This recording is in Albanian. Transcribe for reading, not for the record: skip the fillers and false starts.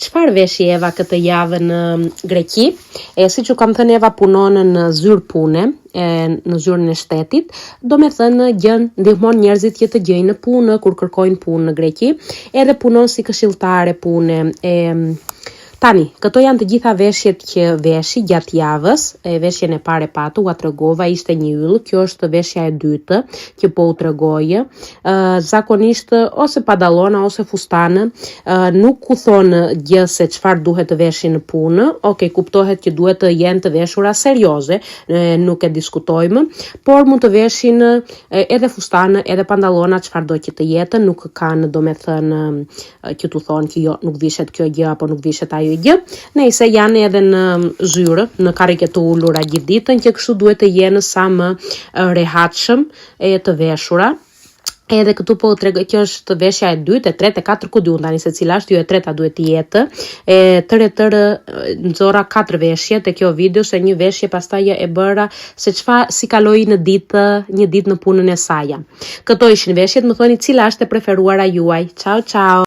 çfarë veshi Eva këtë javë në Greqi? Siç u kam thënë, Eva punon në zyrë pune, në zyrën e shtetit, do me thënë ndihmon njerëzit që të gjejnë punë kur kërkojnë punë në Greqi, edhe punon si këshilltare pune. Tani, këto janë të gjitha veshjet që veshi gjatë javës. Veshjen e parë patu, ua tregova, ishte një yll. Kjo është veshja e dytë që po u tregoj. Zakonisht ose padallona ose fustane, nuk u thonë gjë se çfarë duhet të veshin në punë. Okej, kuptohet që duhet të jenë të veshura serioze, nuk e diskutojmë, por mund të veshin edhe fustane, edhe padallona, çfarë do që të jetë, nuk kanë, domethënë, që tu thonë që jo, nuk vishet kjo gjë apo nuk vishet ajo gjë. Nëse janë edhe në zyrë, në karrige të ulura gjithë ditën, që kështu duhet të jenë sa më rehatshëm e të veshura. Edhe këtu po tregoj, kjo është veshja e dytë, e tretë, e katërt, ku diun tani se cila është, jo e treta duhet të jetë. Tërë nxora 4 veshje te kjo video, se një veshje pastaj e bëra se çfarë si kaloi në një ditë në punën e saj. Këto ishin veshjet, më thoni cila është e preferuara juaj. Ciao ciao.